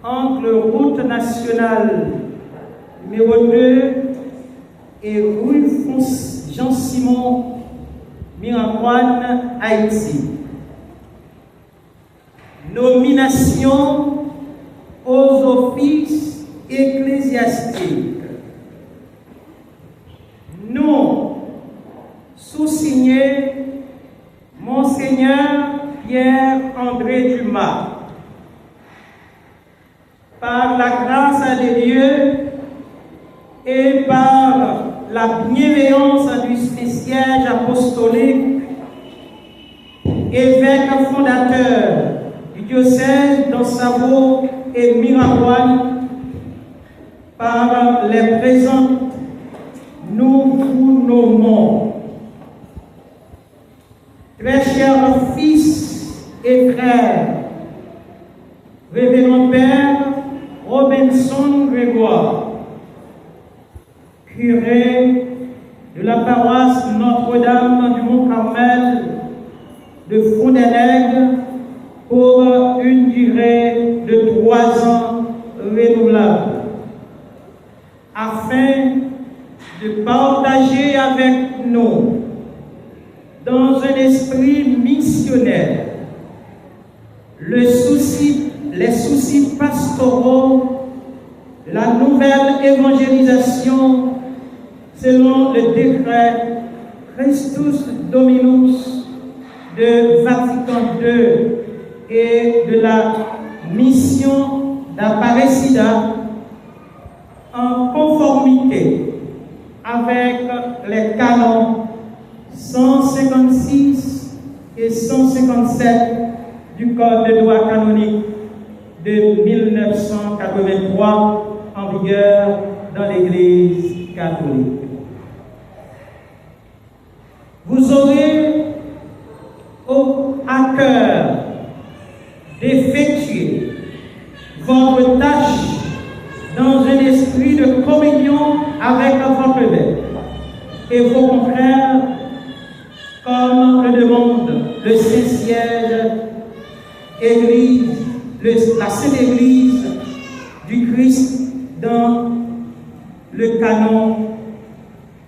Entre route nationale numéro 2 et rue Jean-Simon Miracoine, Haïti. Nomination aux offices ecclésiastiques. Nom sous-signé Monseigneur Pierre-André Dumas. Par la grâce de Dieu et par la bienveillance du siège apostolique, évêque fondateur du diocèse d'Ossavo et Miracoine, par les présentes, nous vous nommons. Très chers fils et frères, révérend Père Robinson Grégoire, curé de la paroisse Notre-Dame du Mont-Carmel de Fontenay pour une durée de 3 ans renouvelable, afin de partager avec nous, dans un esprit missionnaire, les soucis pastoraux de la nouvelle évangélisation selon le décret Christus Dominus de Vatican II et de la mission d'Aparecida, en conformité avec les canons 156 et 157 du Code de droit canonique de 1983 en vigueur dans l'Église catholique. Vous aurez à cœur d'effectuer votre tâche dans un esprit de communion avec votre évêque et vos confrères, comme le demande le Saint-Siège Église, la Sainte Église du Christ dans le canon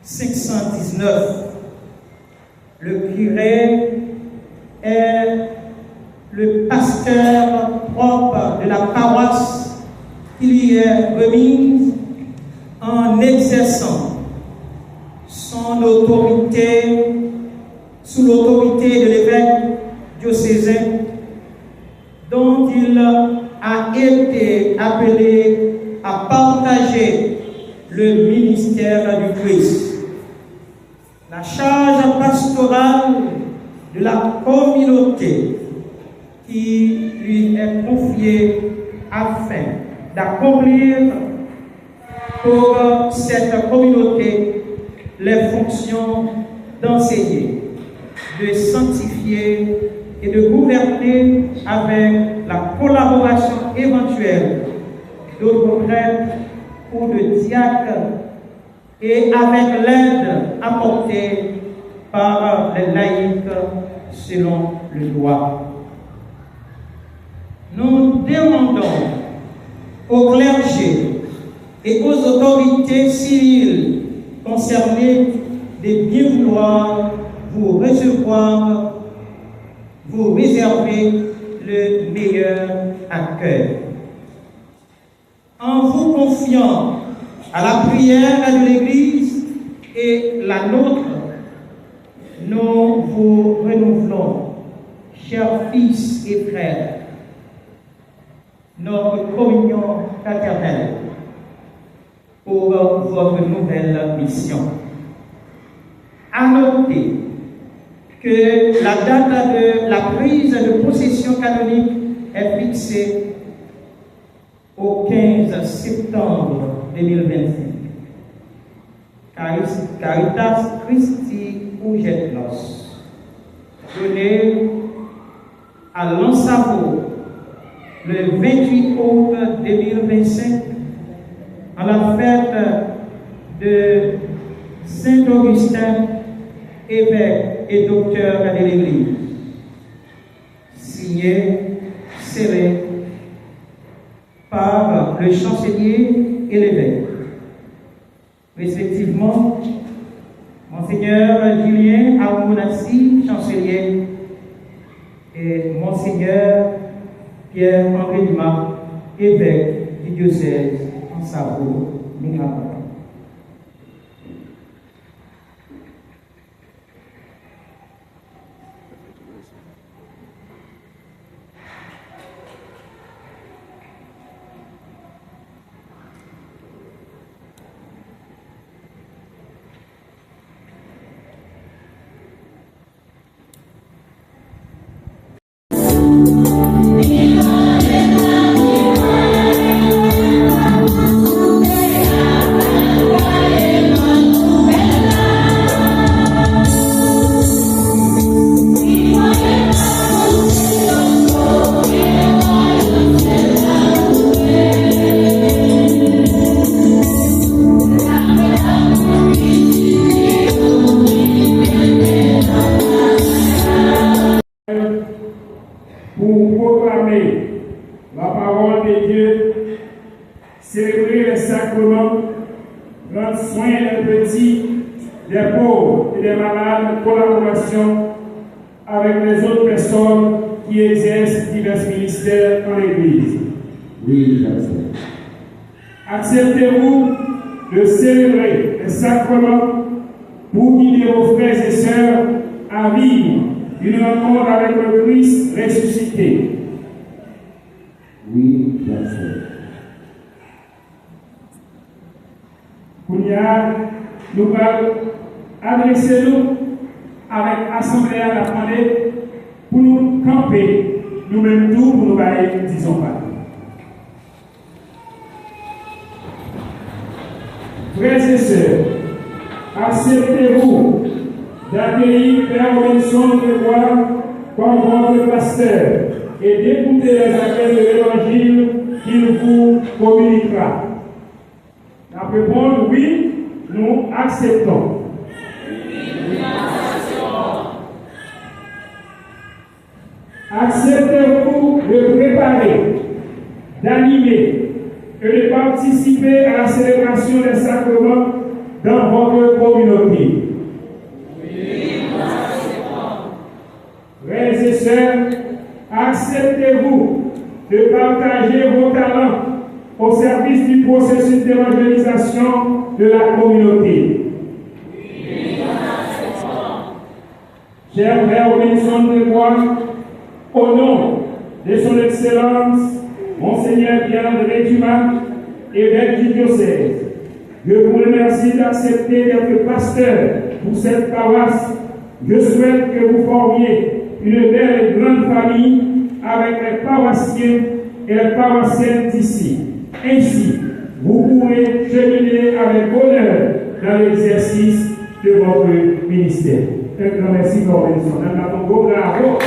519. Le curé est le pasteur propre de la paroisse qui lui est remise en exerçant son autorité sous l'autorité de l'évêque diocésain dont il a été appelé à partager le ministère du Christ. La charge pastorale de la communauté qui lui est confiée afin d'accomplir pour cette communauté les fonctions d'enseigner, de sanctifier et de gouverner avec la collaboration éventuelle d'autres prêtres ou de diacres et avec l'aide apportée par les laïcs selon le droit. Nous demandons au clergé et aux autorités civiles concernés de bien vouloir vous recevoir, vous réserver le meilleur accueil. En vous confiant à la prière de l'Église et la nôtre, nous vous renouvelons, chers fils et frères, notre communion fraternelle pour votre nouvelle mission. À noter que la date de la prise de possession canonique est fixée au 15 septembre 2025. Caritas Christi Urget Nos, donné à l'Ansabo le 28 août 2025 à la fête de Saint-Augustin, évêque et docteur de l'Église. Signé, scellé par le chancelier et l'évêque. Respectivement, Monseigneur Julien Aoumonassi, chancelier, et Monseigneur Pierre-Henri Dumas, évêque du diocèse Ansabo, Mingapapa. Pour proclamer la parole de Dieu, célébrer les sacrements, prendre soin des petits, des pauvres et des malades en collaboration avec les autres personnes qui exercent divers ministères dans l'Église. Oui, j'accepte. Acceptez-vous de célébrer les sacrements pour guider vos frères et sœurs à vivre une rencontre avec le Christ ressuscité? Oui, j'accepte. Kounia, nous allons adresser-nous avec l'Assemblée à la Vendée pour nous camper, nous-mêmes tout pour nous bailler, disons pas. Frères et sœurs, acceptez-vous d'accueillir Père Robinson Grégoire comme votre pasteur et d'écouter les appels de l'Évangile qu'il vous communiquera? La réponse oui, nous acceptons. Acceptez-vous de préparer, d'animer et de participer à la célébration des sacrements dans votre communauté? Frères et sœurs, acceptez-vous de partager vos talents au service du processus d'évangélisation de la communauté? Cher Père Robinson Grégoire, au nom de son Excellence, Monseigneur Pierre-André Dumas, évêque du diocèse, je vous remercie d'accepter d'être pasteur pour cette paroisse. Je souhaite que vous formiez une belle et grande famille avec les paroissiens et les paroissiennes d'ici. Ainsi, vous pourrez cheminer avec bonheur dans l'exercice de votre ministère. Un grand merci pour Robinson. Bravo.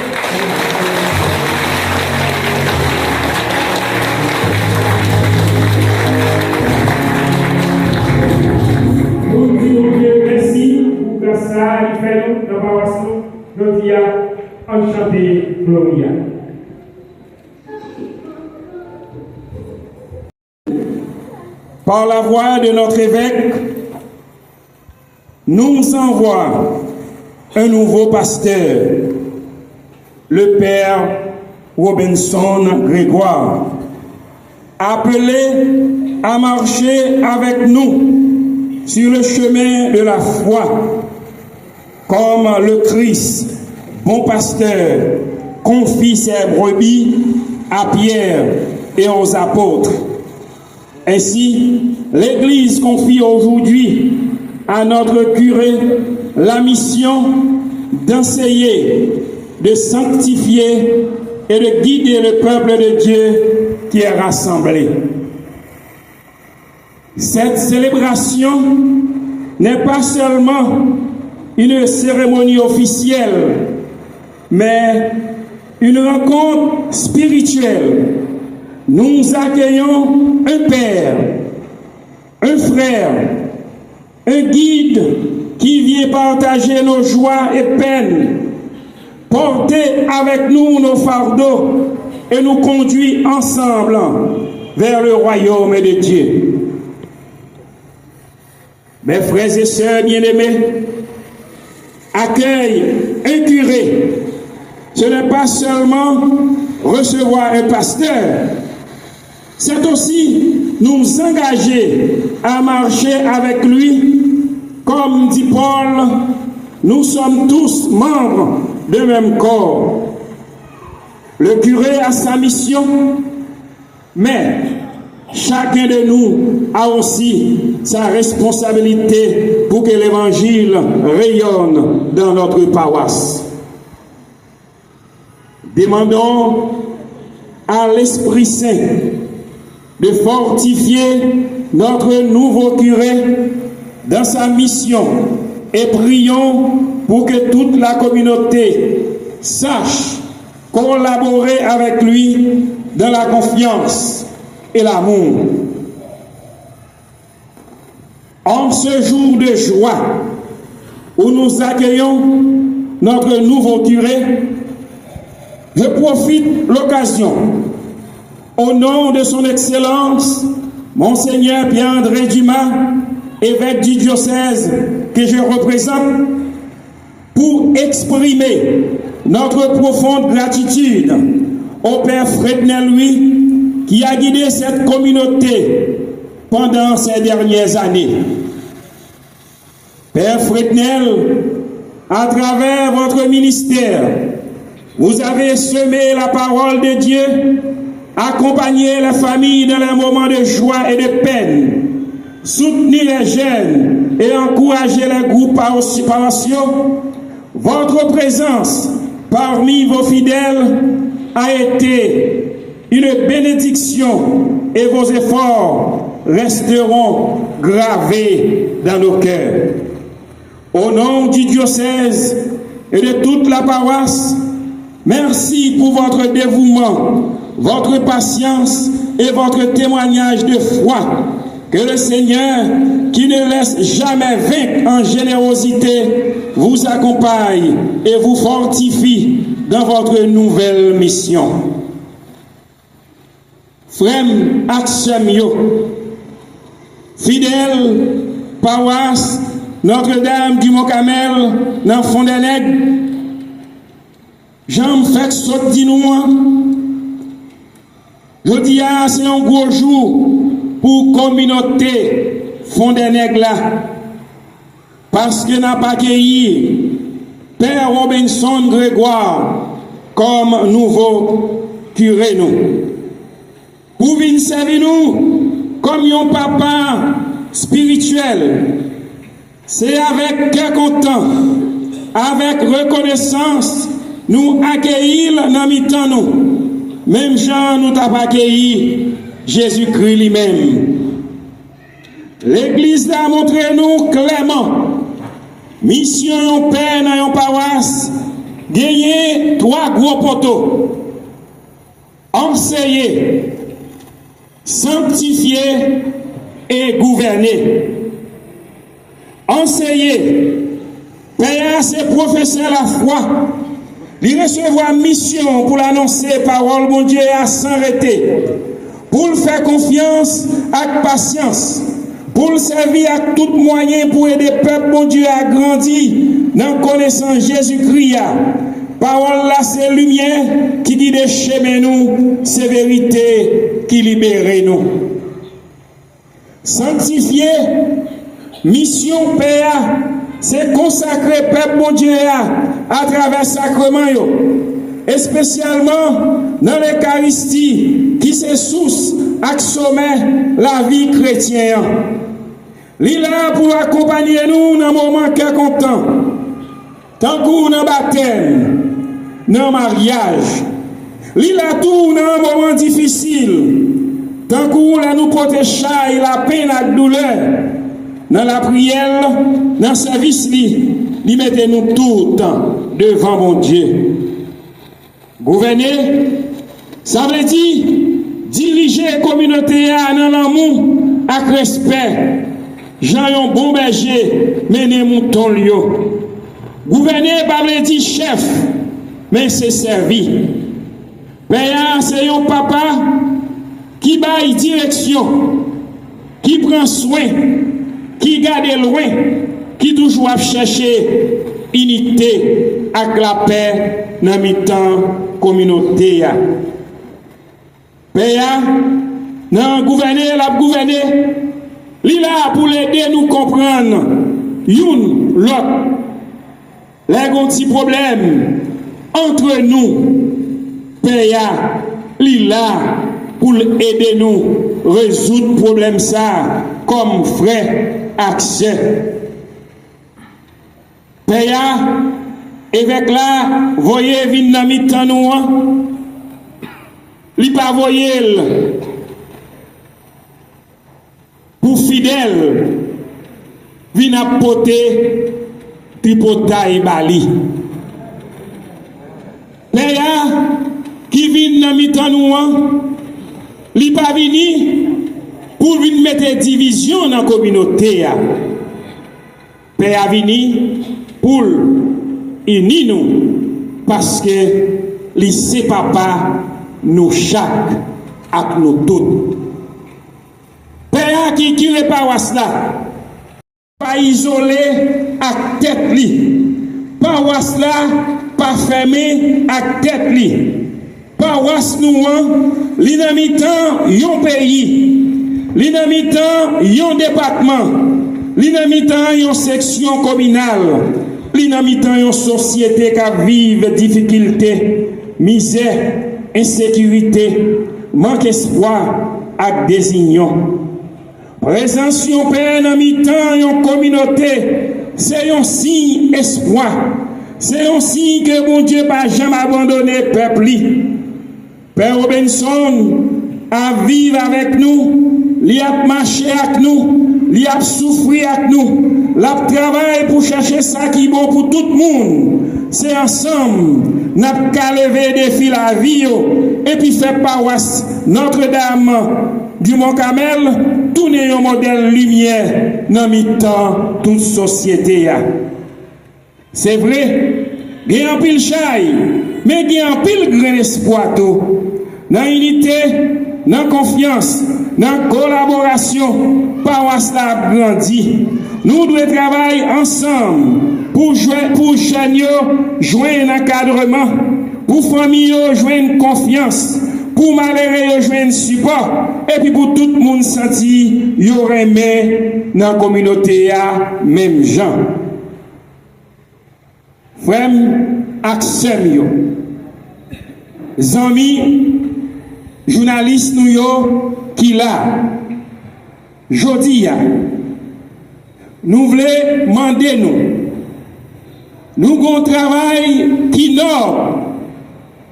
Nous disons Dieu merci pour ça, il fait nous dans la paroisse, nous disons enchanté, Gloria. Par la voix de notre évêque, nous envoie un nouveau pasteur, le père Robinson Grégoire, appelé à marcher avec nous sur le chemin de la foi, comme le Christ, bon pasteur, confie ses brebis à Pierre et aux apôtres. Ainsi, l'Église confie aujourd'hui à notre curé la mission d'enseigner, de sanctifier et de guider le peuple de Dieu qui est rassemblé. Cette célébration n'est pas seulement une cérémonie officielle, mais une rencontre spirituelle. Nous accueillons un père, un frère, un guide qui vient partager nos joies et peines, porter avec nous nos fardeaux et nous conduire ensemble vers le royaume de Dieu. Mes frères et sœurs bien-aimés, accueille un curé. Ce n'est pas seulement recevoir un pasteur, c'est aussi nous engager à marcher avec lui. Comme dit Paul, nous sommes tous membres d'un même corps. Le curé a sa mission, mais chacun de nous a aussi sa responsabilité pour que l'évangile rayonne dans notre paroisse. Demandons à l'Esprit Saint de fortifier notre nouveau curé dans sa mission et prions pour que toute la communauté sache collaborer avec lui dans la confiance et l'amour. En ce jour de joie où nous accueillons notre nouveau curé, je profite de l'occasion, au nom de son Excellence, Monseigneur Pierre-André Dumas, évêque du diocèse que je représente, pour exprimer notre profonde gratitude au Père Frednel, lui, qui a guidé cette communauté pendant ces dernières années. Père Frednel, à travers votre ministère, vous avez semé la parole de Dieu, accompagné les familles dans les moments de joie et de peine, soutenu les jeunes et encouragé les groupes paroissiaux. Votre présence parmi vos fidèles a été une bénédiction et vos efforts resteront gravés dans nos cœurs. Au nom du diocèse et de toute la paroisse, merci pour votre dévouement, votre patience et votre témoignage de foi. Que le Seigneur, qui ne laisse jamais vaincre en générosité, vous accompagne et vous fortifie dans votre nouvelle mission. Frère Axemio, fidèle paroisse Notre-Dame du Mont-Carmel, dans Fond des Nègres, j'en fais saut dit nous. Je dis c'est un gros jour pour communauté Fond des Nègres là, parce que n'a pas accueilli Père Robinson Grégoire comme nouveau curé nous. Pour venir servir nous comme un papa spirituel. C'est avec cœur content, avec reconnaissance, nous accueillir dans mi-temps nous. Même Jean nous t'a accueilli Jésus-Christ lui-même. L'Église a montré nous clairement, mission en père dans une paroisse, gagner 3 gros poteaux. Enseigner, sanctifier et gouverner. Enseigner, payer à ses professeurs la foi, lui recevoir mission pour l'annoncer parole mon Dieu à s'arrêter, pour le faire confiance avec patience, pour pour le servir à tout moyen pour aider le peuple, bon Dieu, à grandir dans la connaissance Jésus-Christ. Parole là, c'est lumière qui guide les chemins nous, c'est vérité qui libère nous. Sanctifier, mission Père, c'est consacrer peuple bon Dieu à travers sacrement yo. Et spécialement dans l'Eucharistie qui se source à sommet la vie chrétienne. Il est là pour accompagner nous dans le moment qui est content. Tant que dans le baptême, dans le mariage. Il est là tout dans un moment difficile. Tant que nous protéger la peine et la douleur. Dans la prière, dans le service, il mettez nous tout le temps devant mon Dieu. Gouverner, ça veut dire diriger la communauté dans l'amour avec respect. Jean un bon berger, mener mouton lion. Gouverner, pas veut dire chef, mais c'est servi. Père, c'est un papa qui baille direction, qui prend soin, qui garde loin, qui toujours chercher unité avec la paix dans mi-temps communauté. Père, non gouverner, la gouverner, il est là pour l'aider nous comprendre, une, l'autre. Les petits problèmes entre nous, Père, il est là pour aider nous résoudre le problème ça comme frère accès. Père, avec là, voyez, vin dans mi-temps nous, il pas voyez pour fidèle, vin à poter, tripotaille bali. Père, qui vient dans mi-temps nous, il pas vini pour venir mettre division dans la communauté. Père a vini pour unir nous parce que lycée papa nous chaque à nous tous. Père qui est pas là, pas isolé à tête li, pas là, pas fermé à tête li, pas nous l'inamitant yon pays, l'inamitant yon département, l'inamitant yon section communale, l'inamitant yon société qui vive difficulté, misère, insécurité, manque espoir et désignon. Présence yon père dans mi-temps yon communauté, c'est un signe espoir. C'est un signe que mon Dieu n'a jamais abandonné le peuple. Père Robinson a vivre avec nous, il a marché avec nous, il a souffert avec nous, il a travaillé pour chercher ça qui est bon pour tout le monde. C'est ensemble, nous avons lever des défis la vie et puis faire paroisse Notre-Dame du Mont-Carmel, tourner un modèle lumière dans mi-temps toute société. C'est vrai, il y a un pile chaille, mais il y a un pile grand espoir. Dans l'unité, dans la confiance, dans la collaboration, paroisse la grandit. Nous devons travailler ensemble pour jeunes joindre un encadrement, pour famille joindre confiance, pour malheureux joindre support, et puis pour tout le monde sentir y aurait aimé dans la communauté même gens. Frère, accès yo, amis, journalistes nous yo qui là, jodi nous voulons demander nous avons un travail qui nord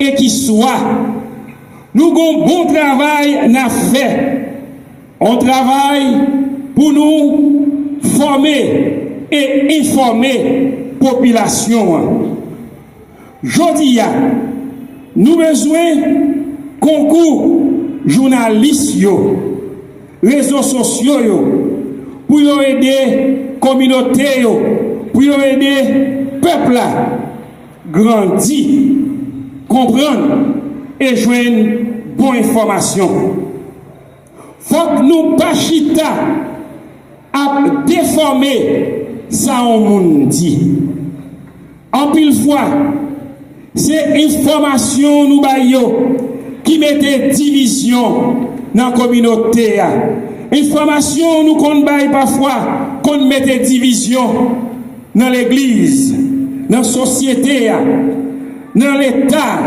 et qui soit, nous avons un bon travail à faire, on travaille pour nous former et informer population. Jodi nous besoin concours journalistes réseaux sociaux pour aider communauté pour aider peuple grandir, comprendre et joindre bonne information. Faut que nous pas chita a déformé ça au monde dit. En pile fois, c'est information nous baillons qui mettait division dans la communauté. Information nous qu'on baille parfois qu'on mettait division dans l'église, dans la société, dans l'état,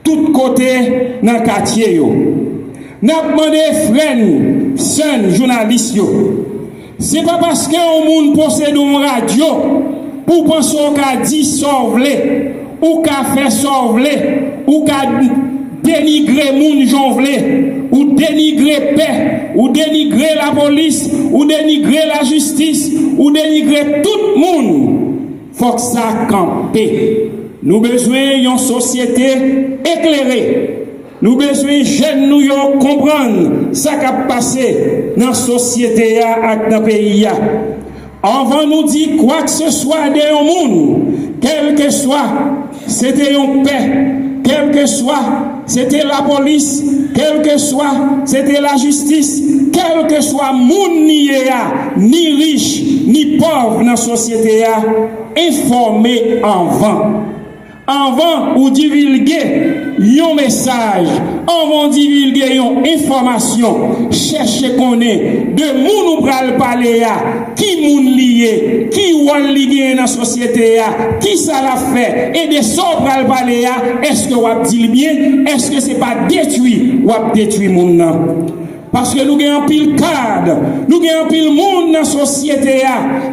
tout côté dans le quartier. Nous avons demandé frères, sœurs, journalistes. Ce n'est pas parce qu'un monde possède une radio pour penser qu'à dire sauver, ou qu'à faire sauver, ou qu'à dénigrer moun jonvle, ou dénigrer paix, ou dénigrer la police, ou dénigrer la justice, ou dénigrer tout le monde. Faut que ça campe. Nous besoin d'une société éclairée. Nous besoin jeunes nous comprendre ça qui a passé dans la société et dans le pays. Avant nous dire quoi que ce soit de un monde, quel que soit, c'était une paix, quel que soit, c'était la police, quel que soit, c'était la justice, quel que soit monde ni riche, ni pauvre dans la société, informé avant ou divulguer un message, avant divulguer une information, chercher qu'on est de moun ou pral parler qui moun lié, qui ou lié dans la société, qui ça l'a fait, et de ça pral parler, est-ce que ou ap dit bien, est-ce que c'est pas détruit ou ap détruit moun nan? Parce que nous avons un pile cadre, nous avons un pile monde dans la société,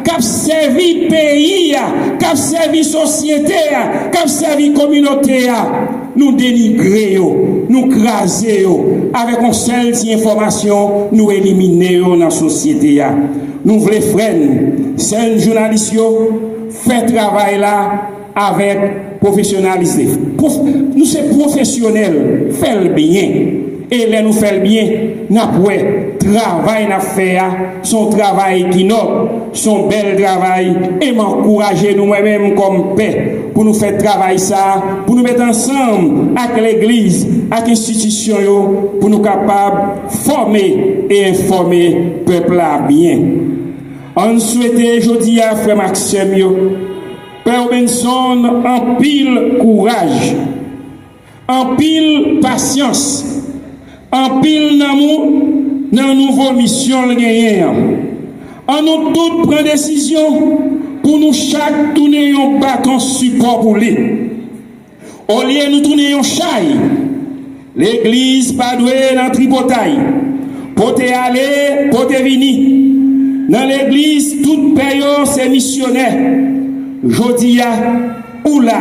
qui a servi pays, qui a servi société, qui a servi communauté. Nous dénigrons, nous crasons, avec une seule information, nous éliminons dans la société. Nous voulons frères, c'est journalistes, faire travail là avec professionnalisme. Nous sommes professionnels, faire bien. Et là nous faisons bien, nous travail n'a fait, son travail qui noble, son bel travail, et m'encourager nous-mêmes comme paix pour nous faire travail ça, pour nous mettre ensemble avec l'église, avec l'institution, pour nous capables de former et informer le peuple là bien. On souhaite aujourd'hui à Frère Maxime, Père Benson, en pile courage, en pile patience, en pile d'amour dans nouveau mission le gagner. En nous toutes prendre décision pour nous chaque tourner un bâton support pour lui. Au lieu de nous tourner un chai, l'église pas douée dans tripotaille. Pour te aller, pour te venir. Dans l'église, toute période c'est missionnaire. Jodia ou là,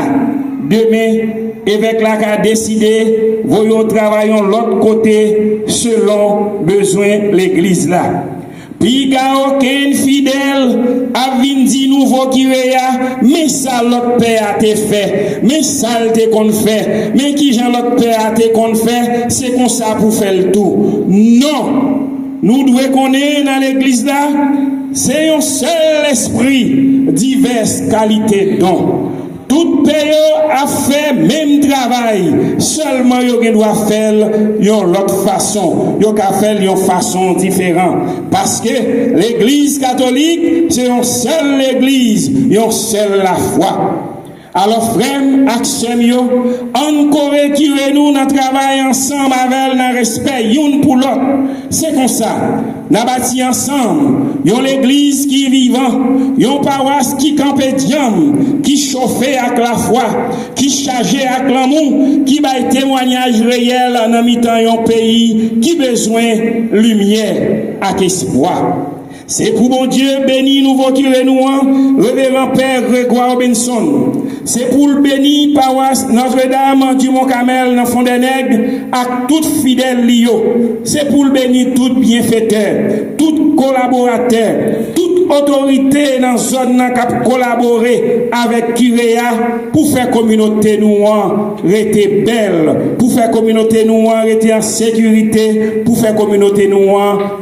demain, évêque là qui a décidé, voyons travailler l'autre côté selon besoin l'église là. Puis il n'y a aucun fidèle a vindi nouveau qui réa, mais ça l'autre père a été fait, mais ça l'autre qu'on fait, mais qui j'en l'autre père a été qu'on fait, c'est comme ça pour faire le tout. Non, nous devons connaître dans l'église là, c'est un seul esprit, diverses qualités dons. Tout pays a fait même travail, seulement il doit faire l'autre façon, il doit faire une façon différente. Parce que l'église catholique, c'est une seule église, une seule la foi. Alors, frère, action, encore nous dans travail ensemble avec le respect, une pour l'autre. C'est comme ça. Nous bâti ensemble. Yon l'église qui est vivante, yon paroisse qui campait diam, qui chauffait avec la foi, qui chargeait avec l'amour, qui baille témoignage réel en imitant yon pays, qui besoin lumière avec espoir. C'est pour mon Dieu béni nouveau curé nous, révérend Père Grégoire Benson. C'est pour le béni paroisse Notre-Dame du Mont-Carmel dans Fond des Nègres à tout fidèle lio. C'est pour le béni tout bienfaiteur, tout collaborateur, toute autorité dans la zone qui a collaboré avec Kiréa pour faire communauté nous rester belle, pour faire communauté nous rester en sécurité, pour faire communauté nous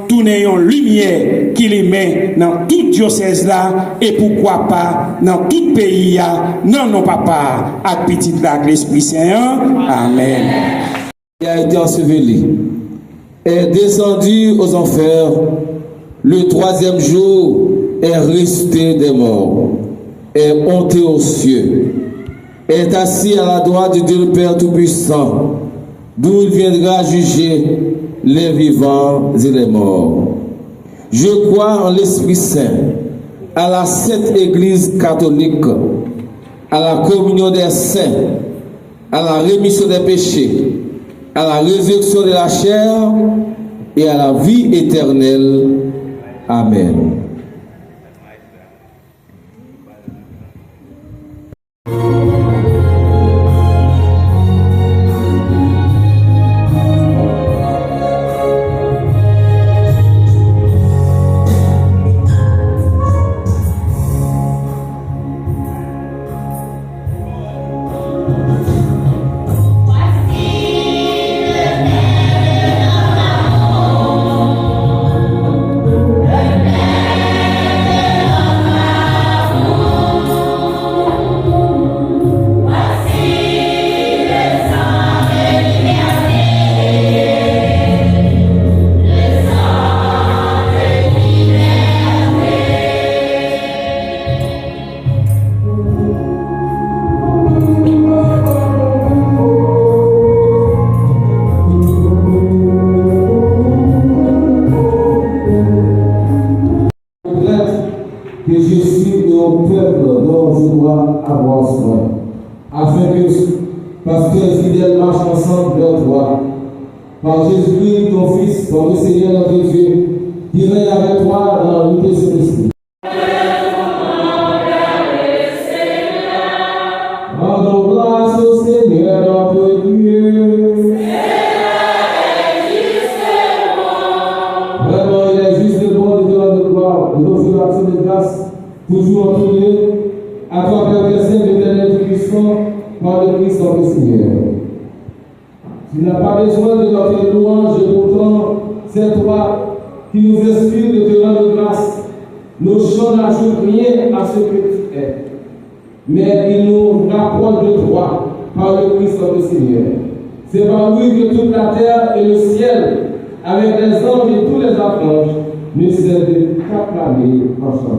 tourner en lumière qui les met dans tout diocèse là et pourquoi pas dans tout pays là. Non, papa, à petit là, l'Esprit Saint. Amen. Il a été enseveli et descendu aux enfers. le troisième jour est resté des morts, est monté aux cieux, est assis à la droite de Dieu le Père Tout-Puissant, d'où il viendra juger les vivants et les morts. Je crois en l'Esprit Saint, à la Sainte Église catholique, à la communion des saints, à la rémission des péchés, à la résurrection de la chair et à la vie éternelle. Amen. Que je suis au peuple dont je dois avoir soin, afin que, parce que les fidèles marchent ensemble vers toi, par Jésus-Christ, ton Fils, par le Seigneur notre Dieu, qui règne avec toi dans l'unité de Saint-Esprit. Rendons grâce au Seigneur notre Dieu. Vraiment, il est juste et bon de te rendre gloire, de t'offrir l'action de grâce, toujours en tout lieu, à toi, Père des Saints, l'éternel Tout-Puissant, par le Christ notre Seigneur. Tu n'as pas besoin de notre louange, et pourtant, c'est toi qui nous inspire de te rendre grâce. Nos chants n'ajoutent rien à ce que tu es, mais ils nous rapprochent de toi, par le Christ notre Seigneur. C'est par lui que toute la terre et le ciel, avec les anges et tous les archanges, ne cessent de t'acclamer en chantant.